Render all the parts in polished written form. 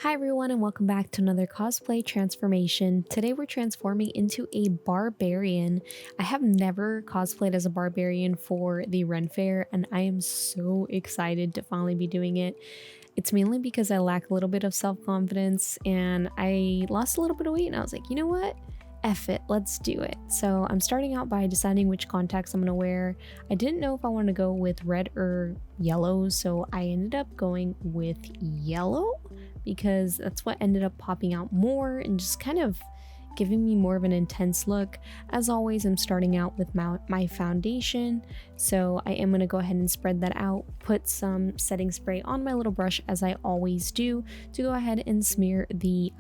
Hi everyone and welcome back to another cosplay transformation. Today we're transforming into a barbarian. I have never cosplayed as a barbarian for the Ren Faire and I am so excited to finally be doing it. It's mainly because I lack a little bit of self-confidence and I lost a little bit of weight and I was like, you know what? F it, let's do it. So I'm starting out by deciding which contacts I'm going to wear. I didn't know if I wanted to go with red or yellow, so I ended up going with yellow because that's what ended up popping out more and just kind of giving me more of an intense look. As always, I'm starting out with my foundation, so I am going to go ahead and spread that out, put some setting spray on my little brush as I always do to go ahead and smear the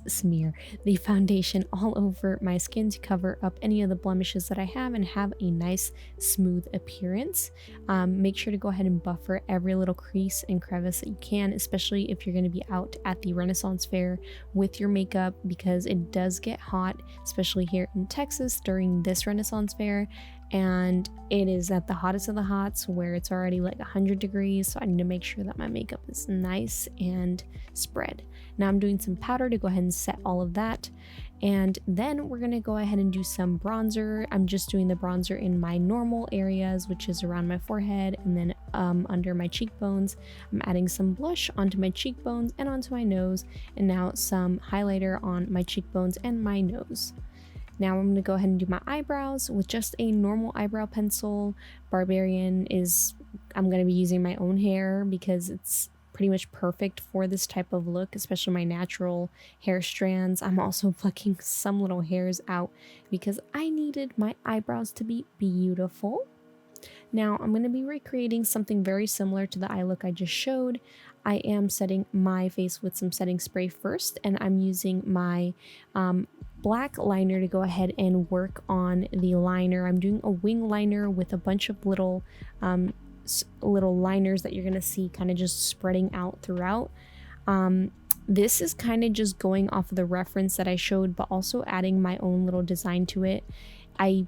smear the foundation all over my skin to cover up any of the blemishes that I have and have a nice smooth appearance. Make sure to go ahead and buffer every little crease and crevice that you can, especially if you're going to be out at the Renaissance Fair with your makeup, because it does get hot, especially here in Texas during this Renaissance Fair, and it is at the hottest of the hots where it's already like 100 degrees, so I need to make sure that my makeup is nice and spread. Now I'm doing some powder to go ahead and set all of that, and then we're going to go ahead and do some bronzer. I'm just doing the bronzer in my normal areas, which is around my forehead and then under my cheekbones. I'm adding some blush onto my cheekbones and onto my nose, and now some highlighter on my cheekbones and my nose. Now I'm going to go ahead and do my eyebrows with just a normal eyebrow pencil. Barbarian is, I'm going to be using my own hair because it's pretty much perfect for this type of look, especially my natural hair strands. I'm also plucking some little hairs out because I needed my eyebrows to be beautiful. Now I'm going to be recreating something very similar to the eye look I just showed. I am setting my face with some setting spray first, and I'm using my black liner to go ahead and work on the liner. I'm doing a wing liner with a bunch of little liners that you're going to see kind of just spreading out throughout. This is kind of just going off of the reference that I showed, but also adding my own little design to it. I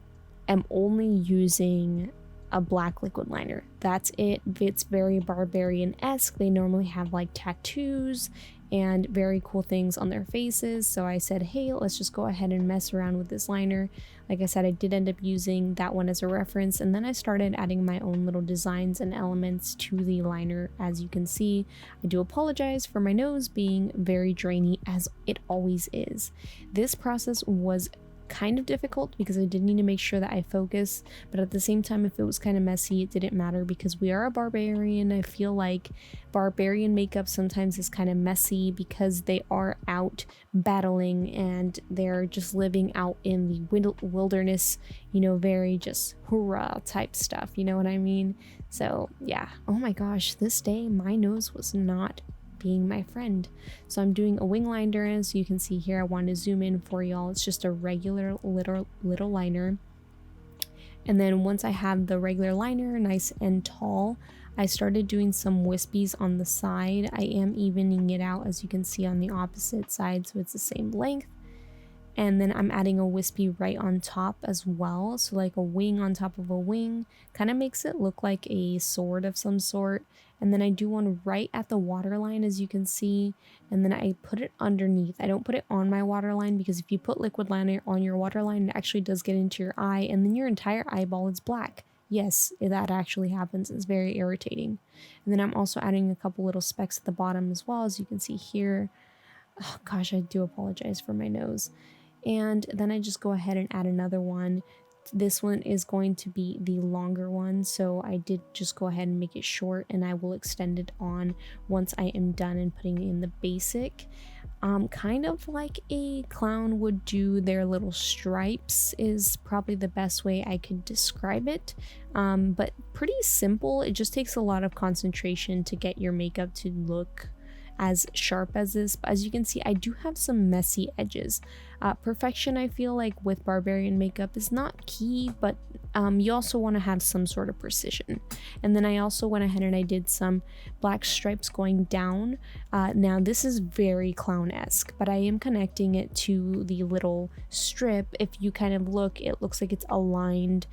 am only using a black liquid liner. That's it. It's very barbarian-esque. They normally have like tattoos and very cool things on their faces, so I said, hey, let's just go ahead and mess around with this liner. Like I said, I did end up using that one as a reference, and then I started adding my own little designs and elements to the liner. As you can see, I do apologize for my nose being very drainy, as it always is. This process was kind of difficult because I did need to make sure that I focus, but at the same time, if it was kind of messy, it didn't matter because we are a barbarian. I feel like barbarian makeup sometimes is kind of messy because they are out battling and they're just living out in the wilderness, you know, very just hoorah type stuff, you know what I mean? So yeah, oh my gosh, this day my nose was not being my friend. So I'm doing a wing liner, and so you can see here, I want to zoom in for y'all. It's just a regular little liner. And then once I have the regular liner nice and tall, I started doing some wispies on the side. I am evening it out, as you can see, on the opposite side, so it's the same length. And then I'm adding a wispy right on top as well, so like a wing on top of a wing, kind of makes it look like a sword of some sort. And then I do one right at the waterline, as you can see, and then I put it underneath. I don't put it on my waterline because if you put liquid liner on your waterline, it actually does get into your eye, and then your entire eyeball is black. Yes, that actually happens. It's very irritating. And then I'm also adding a couple little specks at the bottom as well, as you can see here. Oh gosh, I do apologize for my nose. And then I just go ahead and add another one. This one is going to be the longer one, so I did just go ahead and make it short, and I will extend it on once I am done and putting in the basic. Kind of like a clown would do their little stripes is probably the best way I could describe it, but pretty simple. It just takes a lot of concentration to get your makeup to look as sharp as this, but as you can see, I do have some messy edges. Perfection, I feel like with barbarian makeup, is not key, but you also want to have some sort of precision. And then I also went ahead and I did some black stripes going down. Now this is very clown-esque, but I am connecting it to the little strip. If you kind of look, it looks like it's aligned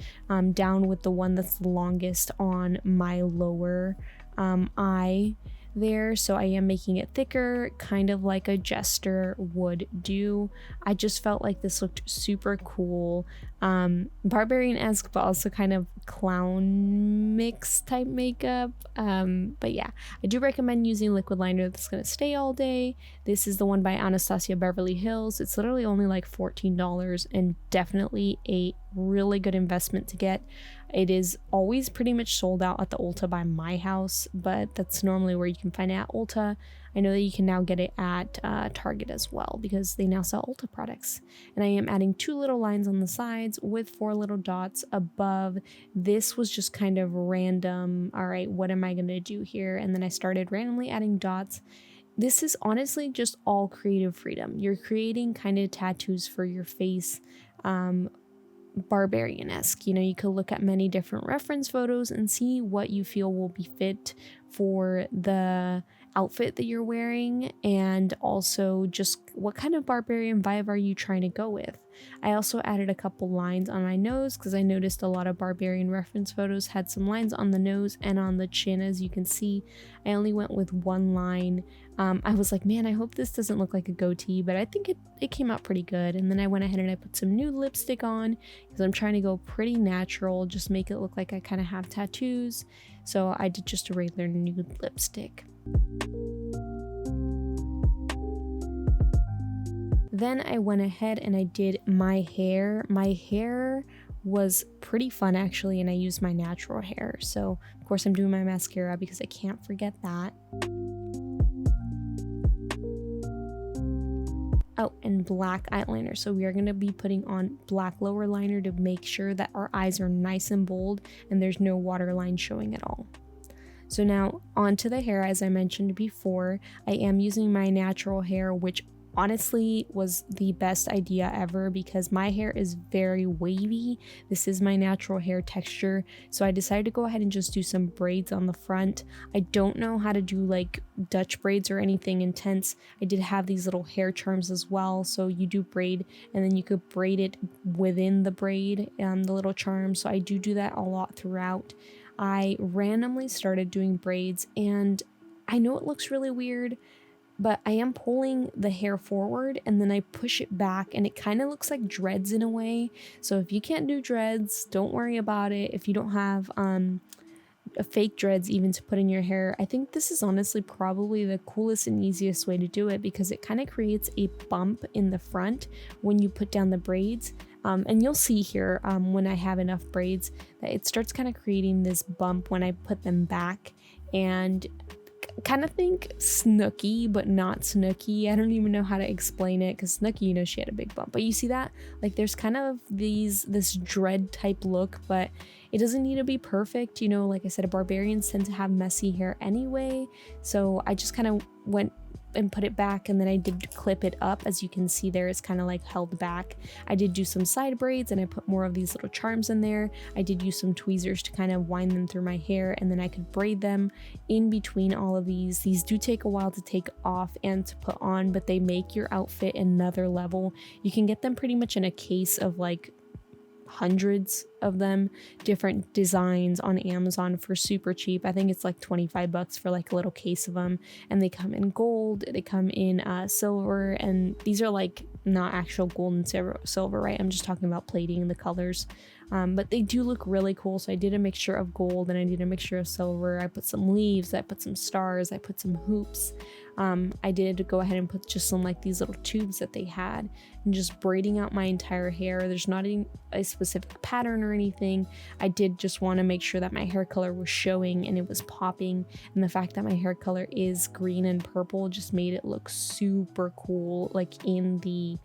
down with the one that's the longest on my lower eye. there, so I am making it thicker, kind of like a jester would do. I just felt like this looked super cool, Barbarian-esque, but also kind of clown mix type makeup. But yeah, I do recommend using liquid liner that's gonna stay all day. This is the one by Anastasia Beverly Hills. It's literally only like $14 and definitely a really good investment to get. It is always pretty much sold out at the Ulta by my house, but that's normally where you can find it at Ulta. I know that you can now get it at Target as well because they now sell Ulta products. And I am adding 2 little lines on the sides with 4 little dots above. This was just kind of random. All right, what am I going to do here? And then I started randomly adding dots. This is honestly just all creative freedom. You're creating kind of tattoos for your face. Barbarian-esque. You know, you could look at many different reference photos and see what you feel will be fit for the outfit that you're wearing, and also just what kind of barbarian vibe are you trying to go with. I also added a couple lines on my nose because I noticed a lot of barbarian reference photos had some lines on the nose and on the chin. As you can see, I only went with 1 line. I was like, man, I hope this doesn't look like a goatee, but I think it came out pretty good. And then I went ahead and I put some nude lipstick on because I'm trying to go pretty natural, just make it look like I kind of have tattoos. So I did just a regular nude lipstick. Then I went ahead and I did my hair. My hair was pretty fun actually, and I used my natural hair. So of course I'm doing my mascara because I can't forget that. Oh, and black eyeliner. So we are going to be putting on black lower liner to make sure that our eyes are nice and bold and there's no waterline showing at all. So now onto the hair. As I mentioned before, I am using my natural hair, which honestly was the best idea ever because my hair is very wavy. This is my natural hair texture, so I decided to go ahead and just do some braids on the front. I don't know how to do like Dutch braids or anything intense. I did have these little hair charms as well, so you do braid and then you could braid it within the braid, the little charm. So I do that a lot throughout. I randomly started doing braids, and I know it looks really weird, but I am pulling the hair forward and then I push it back and it kind of looks like dreads in a way. So if you can't do dreads, don't worry about it. If you don't have a fake dreads even to put in your hair, I think this is honestly probably the coolest and easiest way to do it because it kind of creates a bump in the front when you put down the braids. And you'll see here when I have enough braids that it starts kind of creating this bump when I put them back, and kind of think Snooki, but not Snooki. I don't even know how to explain it because Snooki, you know, she had a big bump, but you see that like there's kind of this dread type look, but it doesn't need to be perfect. You know, like I said, barbarians tend to have messy hair anyway, so I just kind of went and put it back, and then I did clip it up. As you can see there, it's kind of like held back. I did do some side braids and I put more of these little charms in there. I did use some tweezers to kind of wind them through my hair, and then I could braid them in between all of these. These do take a while to take off and to put on, but they make your outfit another level. You can get them pretty much in a case of like hundreds of them, different designs on Amazon for super cheap. I think it's like 25 bucks for like a little case of them, and they come in gold, they come in silver, and these are like not actual gold and silver, right? I'm just talking about plating and the colors. But they do look really cool. So I did a mixture of gold and I did a mixture of silver. I put some leaves, I put some stars, I put some hoops. I did go ahead and put just some like these little tubes that they had, and just braiding out my entire hair. There's not a specific pattern or anything. I did just want to make sure that my hair color was showing and it was popping, and the fact that my hair color is green and purple just made it look super cool, like in the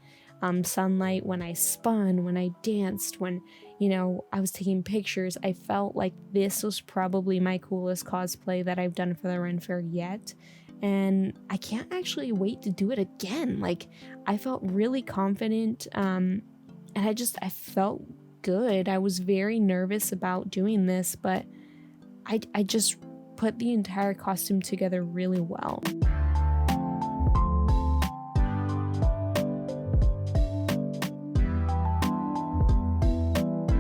sunlight, when I spun, when I danced, when, you know, I was taking pictures. I felt like this was probably my coolest cosplay that I've done for the Ren Faire yet, and I can't actually wait to do it again. Like, I felt really confident, and I felt good. I was very nervous about doing this, but I just put the entire costume together really well.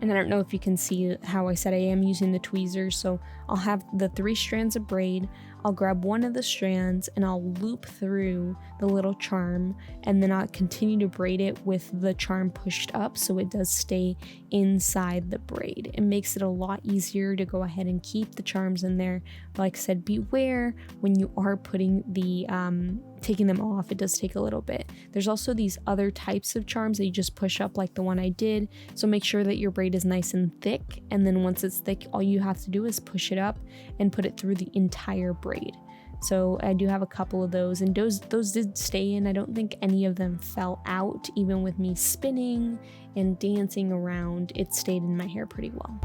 And And I don't know if you can see how I said I am using the tweezers. So I'll have the 3 strands of braid. I'll grab one of the strands and I'll loop through the little charm, and then I'll continue to braid it with the charm pushed up so it does stay inside the braid. It makes it a lot easier to go ahead and keep the charms in there. But like I said, beware when you are putting the taking them off. It does take a little bit. There's also these other types of charms that you just push up like the one I did. So make sure that your braid is nice and thick, and then once it's thick, all you have to do is push it up and put it through the entire braid. So I do have a couple of those, and those did stay in. I don't think any of them fell out. Even with me spinning and dancing around, it stayed in my hair pretty well.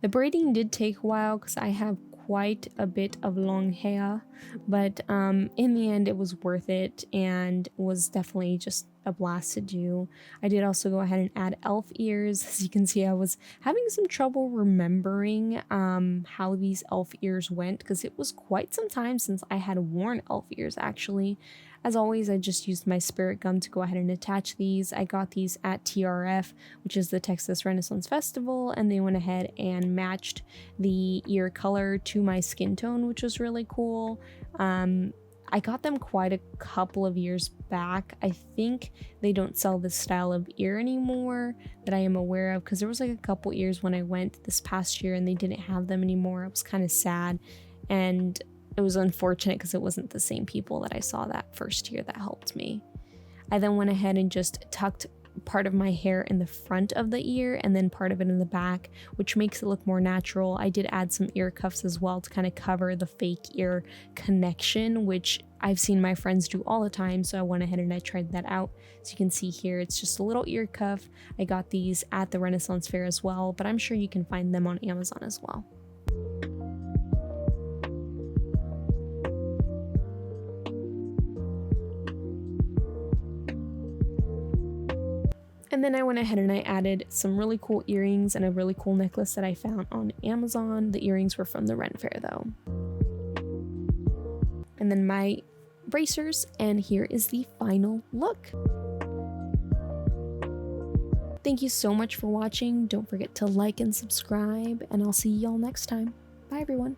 The braiding did take a while because I have quite a bit of long hair, but in the end it was worth it and was definitely just a blast to do. I did also go ahead and add elf ears. As you can see, I was having some trouble remembering how these elf ears went because it was quite some time since I had worn elf ears actually. As always, I just used my spirit gum to go ahead and attach these. I got these at TRF, which is the Texas Renaissance Festival, and they went ahead and matched the ear color to my skin tone, which was really cool. I got them quite a couple of years back. I think they don't sell this style of ear anymore that I am aware of, because there was like a couple ears when I went this past year and they didn't have them anymore. I was kind of sad, and it was unfortunate because it wasn't the same people that I saw that first year that helped me. I then went ahead and just tucked part of my hair in the front of the ear and then part of it in the back, which makes it look more natural. I did add some ear cuffs as well to kind of cover the fake ear connection, which I've seen my friends do all the time, so I went ahead and I tried that out. So you can see here, it's just a little ear cuff. I got these at the Renaissance Fair as well, but I'm sure you can find them on Amazon as well. And then I went ahead and I added some really cool earrings and a really cool necklace that I found on Amazon. The earrings were from the Ren Faire though. And then my bracers, and here is the final look. Thank you so much for watching. Don't forget to like and subscribe, and I'll see y'all next time. Bye everyone.